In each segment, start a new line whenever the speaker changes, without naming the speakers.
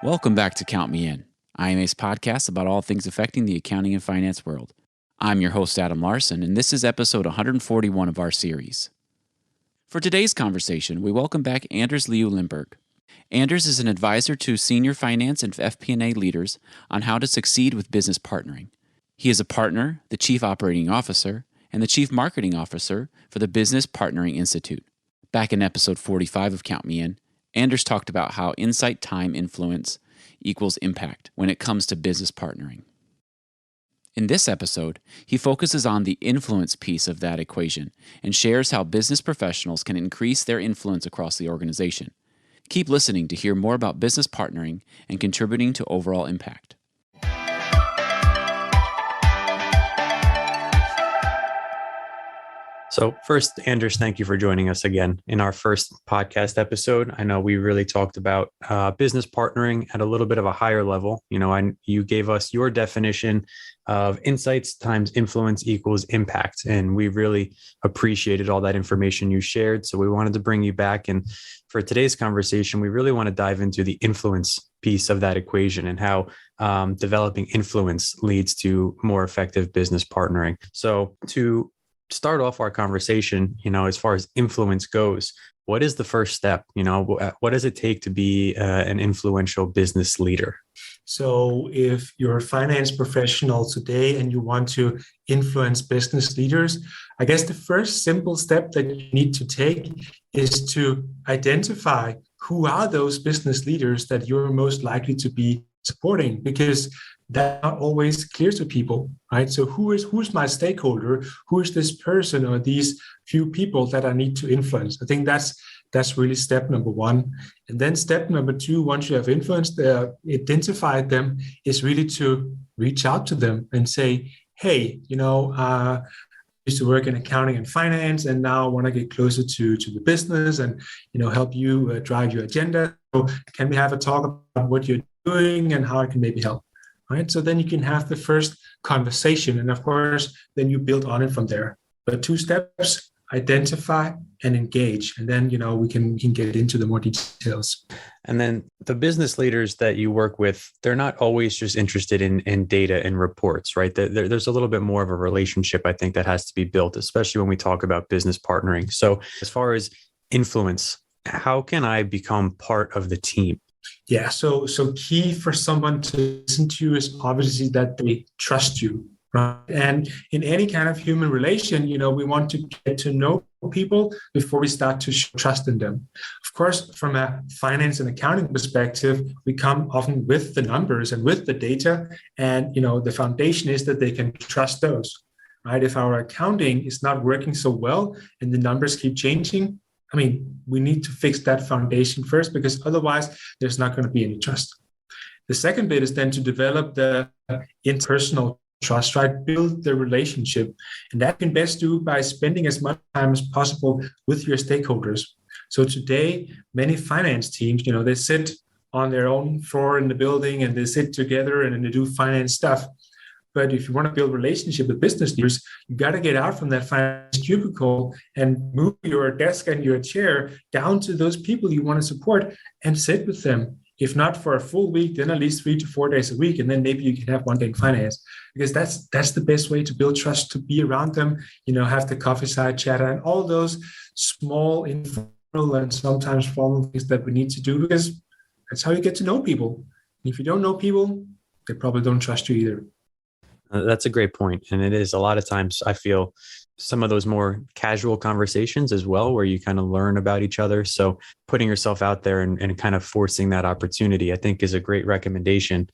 Welcome back to Count Me In, IMA's podcast about all things affecting the accounting and finance world. I'm your host, Adam Larson, and this is episode 141 of our series. For today's conversation, we welcome back Anders Liu-Lindberg. Anders is an advisor to senior finance and FP&A leaders on how to succeed with business partnering. He is a partner, the chief operating officer, and the chief marketing officer for the Business Partnering Institute. Back in episode 45 of Count Me In, Anders talked about how insight, time, influence equals impact when it comes to business partnering. In this episode, he focuses on the influence piece of that equation and shares how business professionals can increase their influence across the organization. Keep listening to hear more about business partnering and contributing to overall impact.
So first, Anders, thank you for joining us again in our first podcast episode. I know we really talked about business partnering at a little bit of a higher level. You gave us your definition of insights times influence equals impact. And we really appreciated all that information you shared. So we wanted to bring you back. And for today's conversation, we really want to dive into the influence piece of that equation and how developing influence leads to more effective business partnering. So to start off our conversation, as far as influence goes, what is the first step? What does it take to be an influential business leader?
So if you're a finance professional today and you want to influence business leaders, I guess the first simple step that you need to take is to identify who are those business leaders that you're most likely to be supporting, because that's not always clear to people, right? So who's my stakeholder? Who is this person or these few people that I need to influence? I think that's really step number one. And then step number two, once you have influenced, identified them, is really to reach out to them and say, hey, I used to work in accounting and finance, and now I want to get closer to the business and, help you drive your agenda. So can we have a talk about what you're doing and how I can maybe help? Right? So then you can have the first conversation. And of course, then you build on it from there. But two steps: identify and engage. And then, we can get into the more details.
And then the business leaders that you work with, they're not always just interested in data and reports, right? There's a little bit more of a relationship, I think, that has to be built, especially when we talk about business partnering. So as far as influence, how can I become part of the team?
Yeah, so key for someone to listen to you is obviously that they trust you, right? And in any kind of human relation, we want to get to know people before we start to show trust in them. Of course, from a finance and accounting perspective, we come often with the numbers and with the data, and the foundation is that they can trust those, right? If our accounting is not working so well and the numbers keep changing, we need to fix that foundation first, because otherwise there's not going to be any trust. The second bit is then to develop the interpersonal trust, right? Build the relationship. And that can best do by spending as much time as possible with your stakeholders. So today, many finance teams, they sit on their own floor in the building and they sit together and they do finance stuff. But if you want to build a relationship with business leaders, you got to get out from that finance cubicle and move your desk and your chair down to those people you want to support and sit with them. If not for a full week, then at least 3 to 4 days a week. And then maybe you can have one day in finance, because that's the best way to build trust, to be around them, have the coffee side chat and all those small, informal and sometimes formal things that we need to do, because that's how you get to know people. And if you don't know people, they probably don't trust you either.
That's a great point. And it is a lot of times, I feel, some of those more casual conversations as well, where you kind of learn about each other. So putting yourself out there and kind of forcing that opportunity, I think, is a great recommendation.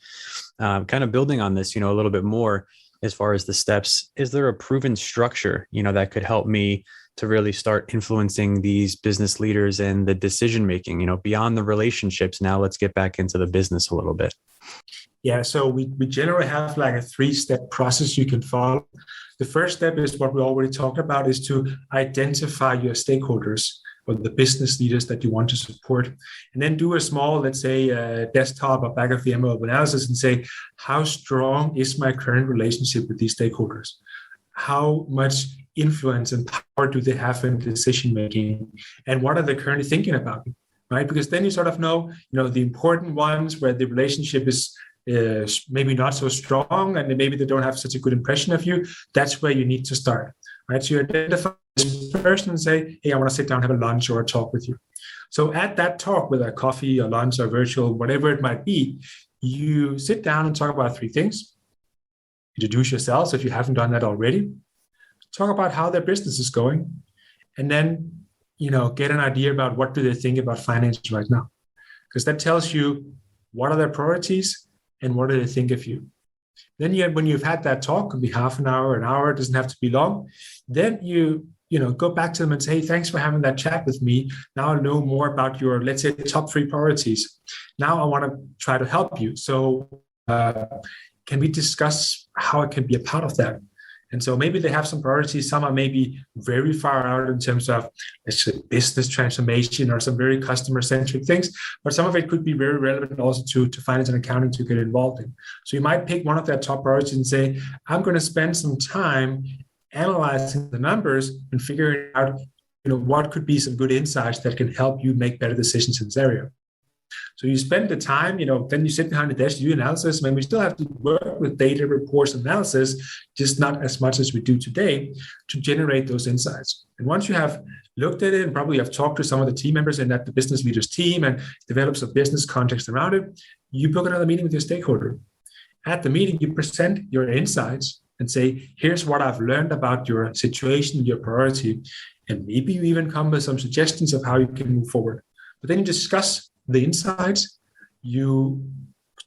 Kind of building on this, a little bit more as far as the steps, is there a proven structure, that could help me to really start influencing these business leaders and the decision-making, beyond the relationships? Now let's get back into the business a little bit.
Yeah, so we generally have like a 3-step process you can follow. The first step is what we already talked about, is to identify your stakeholders or the business leaders that you want to support. And then do a small, let's say, desktop or back of the envelope analysis and say, how strong is my current relationship with these stakeholders? How much influence and power do they have in decision making? And what are they currently thinking about? right? Because then you sort of know, the important ones where the relationship is maybe not so strong and maybe they don't have such a good impression of you. That's where you need to start, right? So you identify this person and say, hey, I want to sit down, have a lunch or a talk with you. So at that talk, whether coffee or lunch or virtual, whatever it might be, you sit down and talk about three things. Introduce yourselves if you haven't done that already. Talk about how their business is going. And then, get an idea about what do they think about finance right now. Because that tells you what are their priorities and what do they think of you. Then when you've had that talk, it could be half an hour, it doesn't have to be long. Then you go back to them and say, hey, thanks for having that chat with me. Now I know more about your, let's say, top three priorities. Now I want to try to help you. So can we discuss how I can be a part of that? And so maybe they have some priorities. Some are maybe very far out in terms of, let's say, business transformation or some very customer-centric things. But some of it could be very relevant also to finance and accounting to get involved in. So you might pick one of their top priorities and say, I'm going to spend some time analyzing the numbers and figuring out, what could be some good insights that can help you make better decisions in this area. So you spend the time, then you sit behind the desk, you do analysis. I mean, we still have to work with data, reports, analysis, just not as much as we do today to generate those insights. And once you have looked at it and probably have talked to some of the team members and that the business leaders team and develops a business context around it, you book another meeting with your stakeholder. At the meeting, you present your insights and say, here's what I've learned about your situation, your priority, and maybe you even come with some suggestions of how you can move forward. But then you discuss the insights, you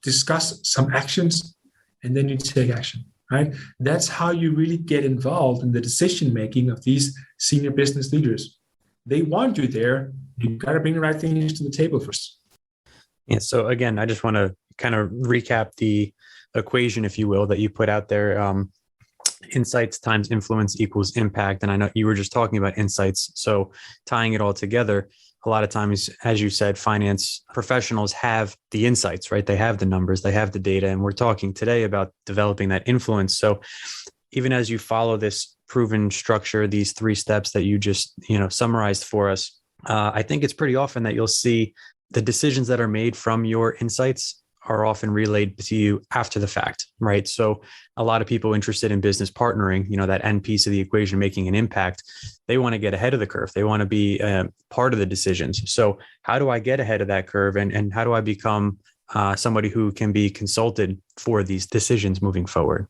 discuss some actions, and then you take action, right? That's how you really get involved in the decision-making of these senior business leaders. They want you there. You've got to bring the right things to the table first.
Yeah. So again, I just want to kind of recap the equation, if you will, that you put out there. Insights times influence equals impact. And I know you were just talking about insights. So tying it all together, a lot of times, as you said, finance professionals have the insights, right? They have the numbers, they have the data. And we're talking today about developing that influence. So even as you follow this proven structure, these 3 steps that you just, summarized for us, I think it's pretty often that you'll see the decisions that are made from your insights are often relayed to you after the fact, right? So a lot of people interested in business partnering, that end piece of the equation, making an impact, they want to get ahead of the curve. They want to be part of the decisions. So how do I get ahead of that curve? And how do I become somebody who can be consulted for these decisions moving forward?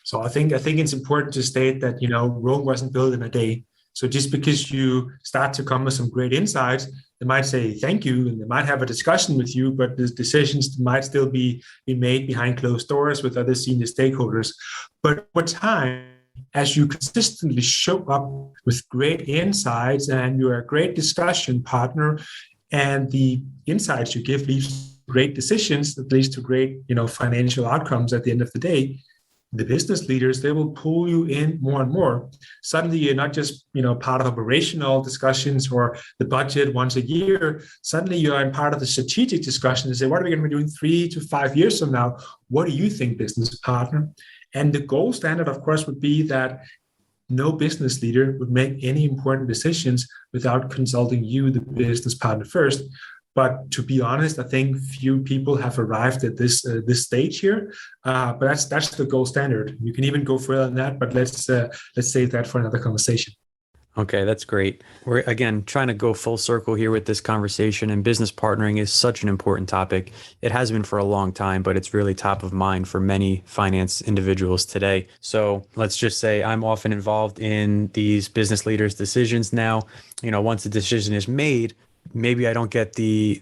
So I think it's important to state that, Rome wasn't built in a day. So just because you start to come with some great insights, they might say thank you, and they might have a discussion with you, but the decisions might still be made behind closed doors with other senior stakeholders. But over time, as you consistently show up with great insights and you're a great discussion partner, and the insights you give leads to great decisions that leads to great, financial outcomes at the end of the day, the business leaders, they will pull you in more and more. Suddenly, you're not just, part of operational discussions or the budget once a year. Suddenly, you're in part of the strategic discussion to say, what are we going to be doing 3 to 5 years from now? What do you think, business partner? And the gold standard, of course, would be that no business leader would make any important decisions without consulting you, the business partner, first. But to be honest, I think few people have arrived at this stage here. But that's the gold standard. You can even go further than that, but let's save that for another conversation.
Okay, that's great. We're, again, trying to go full circle here with this conversation, and business partnering is such an important topic. It has been for a long time, but it's really top of mind for many finance individuals today. So let's just say I'm often involved in these business leaders' decisions now. Once the decision is made, maybe I don't get the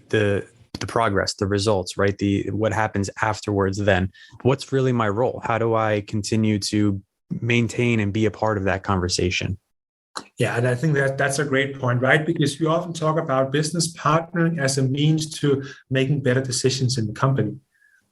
progress, the results, right? What happens afterwards then? What's really my role? How do I continue to maintain and be a part of that conversation?
Yeah, and I think that's a great point, right? Because we often talk about business partnering as a means to making better decisions in the company.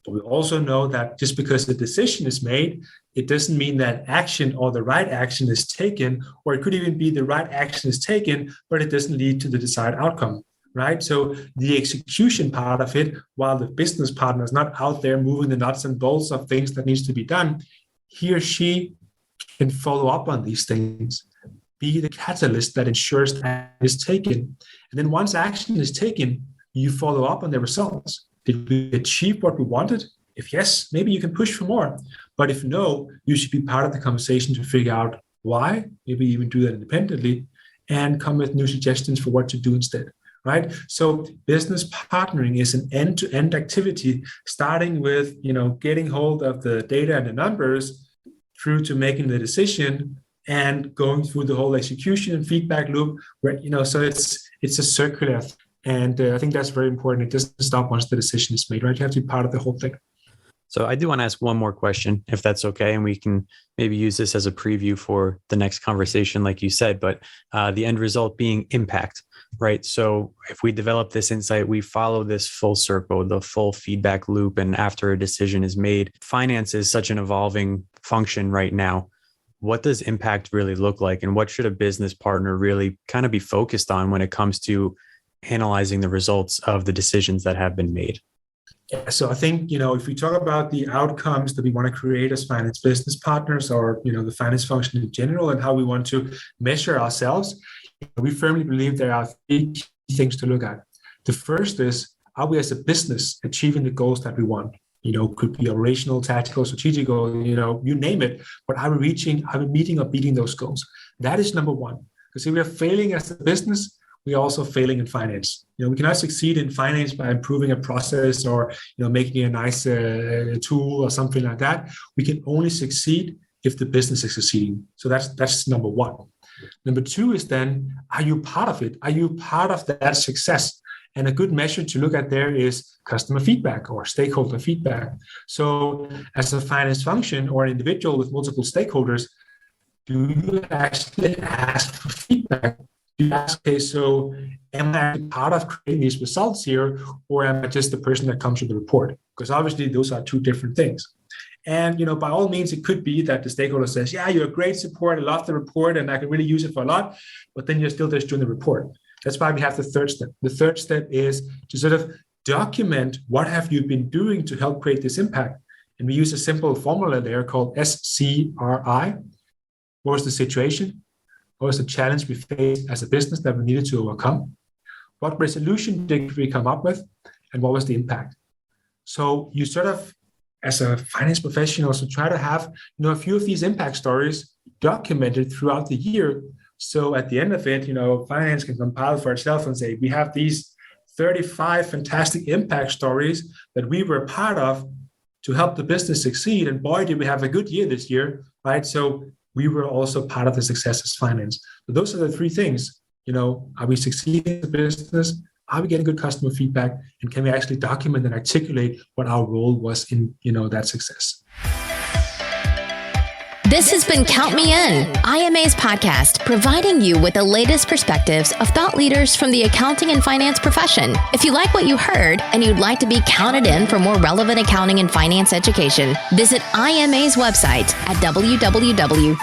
But we also know that just because the decision is made, it doesn't mean that action or the right action is taken, or it could even be the right action is taken, but it doesn't lead to the desired outcome, right? So the execution part of it, while the business partner is not out there moving the nuts and bolts of things that needs to be done, he or she can follow up on these things, be the catalyst that ensures that is taken. And then once action is taken, you follow up on the results. Did we achieve what we wanted? If yes, maybe you can push for more. But if no, you should be part of the conversation to figure out why, maybe even do that independently, and come with new suggestions for what to do instead, right? So business partnering is an end-to-end activity, starting with, getting hold of the data and the numbers through to making the decision and going through the whole execution and feedback loop where, so it's a circular. And I think that's very important. It doesn't stop once the decision is made, right? You have to be part of the whole thing.
So I do want to ask one more question, if that's okay. And we can maybe use this as a preview for the next conversation, like you said, but the end result being impact, right? So if we develop this insight, we follow this full circle, the full feedback loop. And after a decision is made, finance is such an evolving function right now. What does impact really look like? And what should a business partner really kind of be focused on when it comes to analyzing the results of the decisions that have been made?
Yeah, so I think, if we talk about the outcomes that we want to create as finance business partners or, the finance function in general and how we want to measure ourselves, we firmly believe there are three things to look at. The first is, are we as a business achieving the goals that we want? Could be operational, tactical, strategic, or, you name it, but are we meeting or beating those goals? That is number one. Because if we are failing as a business, we are also failing in finance. We cannot succeed in finance by improving a process or making a nice tool or something like that. We can only succeed if the business is succeeding. So that's number one. Number two is then, are you part of it? Are you part of that success? And a good measure to look at there is customer feedback or stakeholder feedback. So as a finance function or an individual with multiple stakeholders, do you actually ask for feedback? You ask, okay, so am I part of creating these results here, or am I just the person that comes with the report? Because obviously those are two different things. And, by all means, it could be that the stakeholder says, yeah, you're a great support. I love the report and I can really use it for a lot. But then you're still just doing the report. That's why we have the third step. The third step is to sort of document what have you been doing to help create this impact. And we use a simple formula there called SCRI. What was the situation? What was the challenge we faced as a business that we needed to overcome? What resolution did we come up with? And what was the impact? So you sort of, as a finance professional, so try to have a few of these impact stories documented throughout the year. So at the end of it, finance can compile for itself and say, we have these 35 fantastic impact stories that we were part of to help the business succeed. And boy, did we have a good year this year, right? So we were also part of the success as finance. So those are the three things. Are we succeeding as a business? Are we getting good customer feedback? And can we actually document and articulate what our role was in, that success?
This has been Count Me In, IMA's podcast, providing you with the latest perspectives of thought leaders from the accounting and finance profession. If you like what you heard and you'd like to be counted in for more relevant accounting and finance education, visit IMA's website at www.imanet.org.